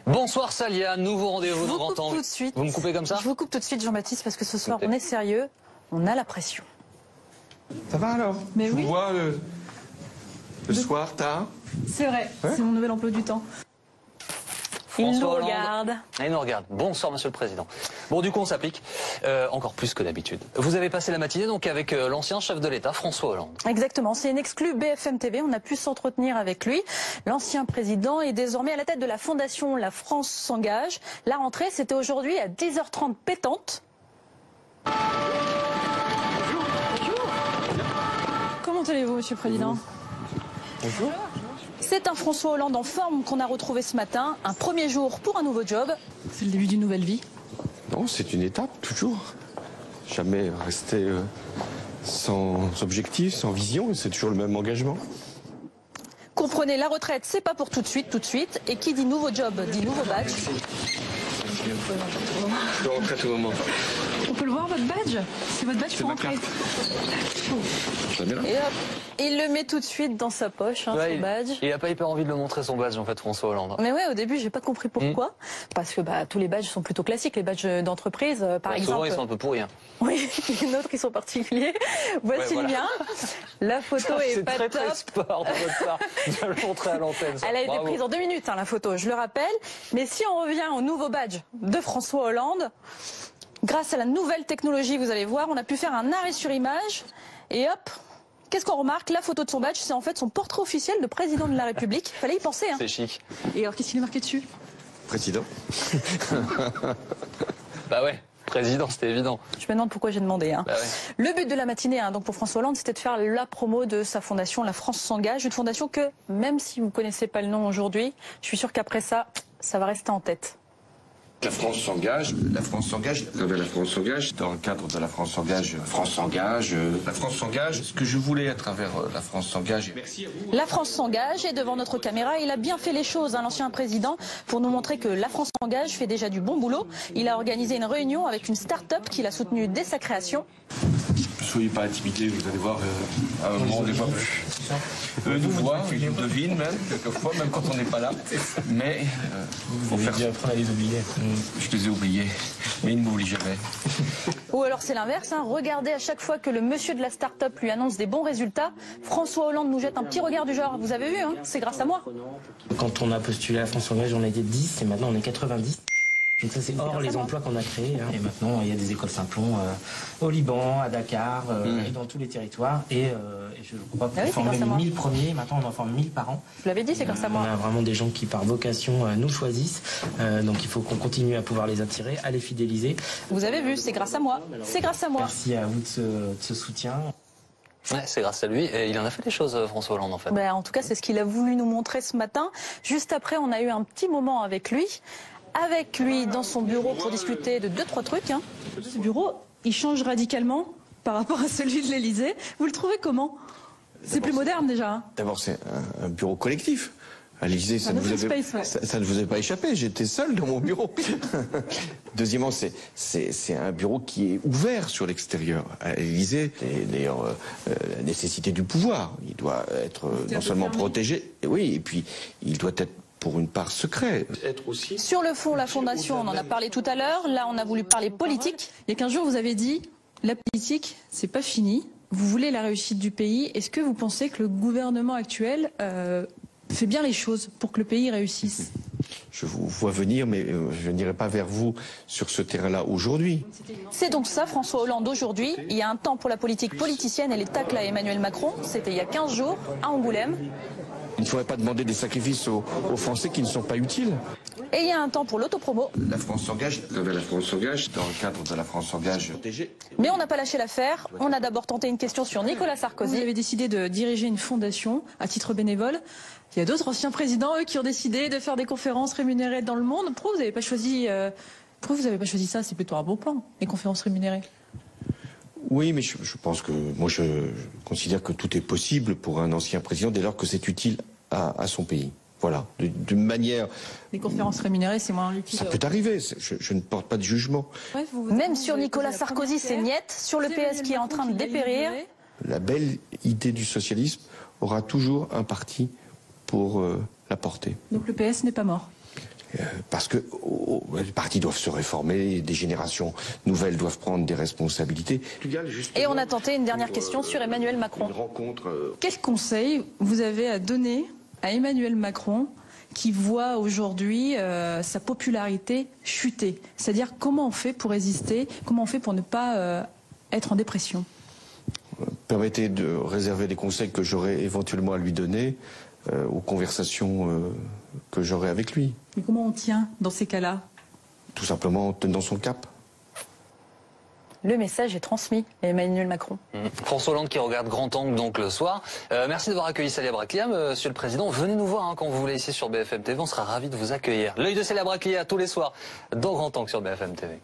Bonsoir Salia, nouveau rendez-vous dans 30 ans. Tout de suite. Vous me coupez comme ça? Je vous coupe tout de suite Jean-Baptiste parce que ce soir on est sérieux, on a la pression. Ça va alors? Mais je oui. vous vois le soir tard. C'est vrai, c'est mon nouvel emploi du temps. Il nous regarde. Il nous regarde. Bonsoir Monsieur le Président. Bon, du coup on s'applique encore plus que d'habitude. Vous avez passé la matinée donc avec l'ancien chef de l'État, François Hollande. Exactement, c'est une exclue BFM TV, on a pu s'entretenir avec lui. L'ancien président est désormais à la tête de la fondation La France s'engage. La rentrée, c'était aujourd'hui à 10h30 pétante. Bonjour. Comment allez-vous, Monsieur le Président? Bonjour. C'est un François Hollande en forme qu'on a retrouvé ce matin. Un premier jour pour un nouveau job. C'est le début d'une nouvelle vie. Non, c'est une étape, toujours. Jamais rester sans objectif, sans vision, c'est toujours le même engagement. Comprenez, la retraite, c'est pas pour tout de suite. Et qui dit nouveau job, dit nouveau badge. Je dois rentrer à tout moment. On peut le voir, votre badge? C'est votre badge pour rentrer. Et hop, il le met tout de suite dans sa poche, son badge. Il n'a pas hyper envie de le montrer son badge en fait, François Hollande. Mais ouais, au début, j'ai pas compris pourquoi. Parce que tous les badges sont plutôt classiques, les badges d'entreprise, par exemple. Souvent, ils sont un peu pourris. Hein. Oui, il y en a d'autres qui sont particuliers. Voici le mien. La photo est pas top. C'est très sport de votre part de le montrer à l'antenne. Elle a été prise en 2 minutes, la photo, je le rappelle. Mais si on revient au nouveau badge de François Hollande, grâce à la nouvelle technologie, vous allez voir, on a pu faire un arrêt sur image. Et hop, qu'est-ce qu'on remarque? La photo de son badge, c'est en fait son portrait officiel de président de la République. Il fallait y penser. Hein. C'est chic. Et alors, qu'est-ce qu'il est marqué dessus? Président. Bah ouais. Président, c'était évident. Je me demande pourquoi j'ai demandé. Hein. Bah ouais. Le but de la matinée, donc pour François Hollande, c'était de faire la promo de sa fondation, La France s'engage. Une fondation que, même si vous ne connaissez pas le nom aujourd'hui, je suis sûre qu'après ça, ça va rester en tête. La France s'engage. La France s'engage. La France s'engage. Dans le cadre de la France s'engage, France s'engage. La France s'engage. Ce que je voulais à travers la France s'engage. Merci à vous. La France s'engage et devant notre caméra, il a bien fait les choses, l'ancien président, pour nous montrer que La France s'engage fait déjà du bon boulot. Il a organisé une réunion avec une start-up qu'il a soutenue dès sa création. Ne soyez pas intimidés, vous allez voir, à un moment, on n'est pas plus. Eux nous voient, ils nous devinent même, quelquefois, même quand on n'est pas là. Mais, faut faire bien apprendre à les oublier. Je les ai oubliés, mais ils ne m'oublient jamais. Ou alors c'est l'inverse, hein. Regardez à chaque fois que le monsieur de la start-up lui annonce des bons résultats, François Hollande nous jette un petit regard du genre, vous avez vu, hein, c'est grâce à moi. Quand on a postulé à France S'engage, on a été 10 et maintenant on est 90. Donc ça c'est hors les emplois qu'on a créés. Hein. Et maintenant il y a des écoles Simplon au Liban, à Dakar, et dans tous les territoires. Et je crois qu'on formait 1000 premiers, maintenant on en forme 1000 par an. Je l'avais dit, c'est grâce à moi. On a vraiment des gens qui par vocation nous choisissent. Donc il faut qu'on continue à pouvoir les attirer, à les fidéliser. Vous avez vu, c'est grâce à moi. C'est grâce à moi. Merci à vous de ce soutien. Ouais, c'est grâce à lui. Et il en a fait des choses, François Hollande, en fait. En tout cas, c'est ce qu'il a voulu nous montrer ce matin. Juste après, on a eu un petit moment avec lui. Avec lui dans son bureau pour discuter de 2-3 trucs. Hein. Ce bureau, il change radicalement par rapport à celui de l'Élysée. Vous le trouvez comment? C'est plus moderne déjà. Hein. D'abord, c'est un bureau collectif. À l'Élysée, ça ne vous avait pas échappé. J'étais seul dans mon bureau. Deuxièmement, c'est un bureau qui est ouvert sur l'extérieur. À l'Élysée, d'ailleurs, la nécessité du pouvoir. Il doit être non seulement protégé, oui, et puis il doit être pour une part secret. Sur le fond, la Fondation, on en a parlé tout à l'heure. Là, on a voulu parler politique. Il y a 15 jours, vous avez dit, la politique, c'est pas fini. Vous voulez la réussite du pays. Est-ce que vous pensez que le gouvernement actuel fait bien les choses pour que le pays réussisse? Je vous vois venir, mais je n'irai pas vers vous sur ce terrain-là aujourd'hui. C'est donc ça, François Hollande, aujourd'hui. Il y a un temps pour la politique politicienne et les tacles à Emmanuel Macron. C'était il y a 15 jours, à Angoulême. Il ne faudrait pas demander des sacrifices aux Français qui ne sont pas utiles. Et il y a un temps pour l'autopromo. La France s'engage. La France s'engage. Dans le cadre de la France s'engage. Mais on n'a pas lâché l'affaire. On a d'abord tenté une question sur Nicolas Sarkozy. Vous avez décidé de diriger une fondation à titre bénévole. Il y a d'autres anciens présidents, eux, qui ont décidé de faire des conférences rémunérées dans le monde. Pourquoi vous n'avez pas choisi ça? C'est plutôt un bon plan, les conférences rémunérées. Oui, mais je pense que moi je considère que tout est possible pour un ancien président dès lors que c'est utile à son pays. Voilà, d'une manière. Les conférences rémunérées, c'est moins utile. Ça peut arriver. Je ne porte pas de jugement. Bref, même sur Nicolas Sarkozy, c'est niette. Sur le PS qui est en train de dépérir. La belle idée du socialisme aura toujours un parti pour la porter. Donc le PS n'est pas mort. Parce que les partis doivent se réformer, des générations nouvelles doivent prendre des responsabilités. Et on a tenté une dernière question sur Emmanuel Macron. Quel conseil vous avez à donner à Emmanuel Macron qui voit aujourd'hui sa popularité chuter? C'est-à-dire comment on fait pour résister, comment on fait pour ne pas être en dépression? Permettez de réserver les conseils que j'aurais éventuellement à lui donner aux conversations que j'aurai avec lui. Mais comment on tient dans ces cas-là? Tout simplement en tenant son cap. Le message est transmis à Emmanuel Macron. François Hollande qui regarde Grand Angle donc le soir. Merci d'avoir accueilli Célia Braclia, Monsieur le Président. Venez nous voir quand vous voulez ici sur BFM TV, on sera ravis de vous accueillir. L'œil de Célia Braclia tous les soirs dans Grand Angle sur BFM TV.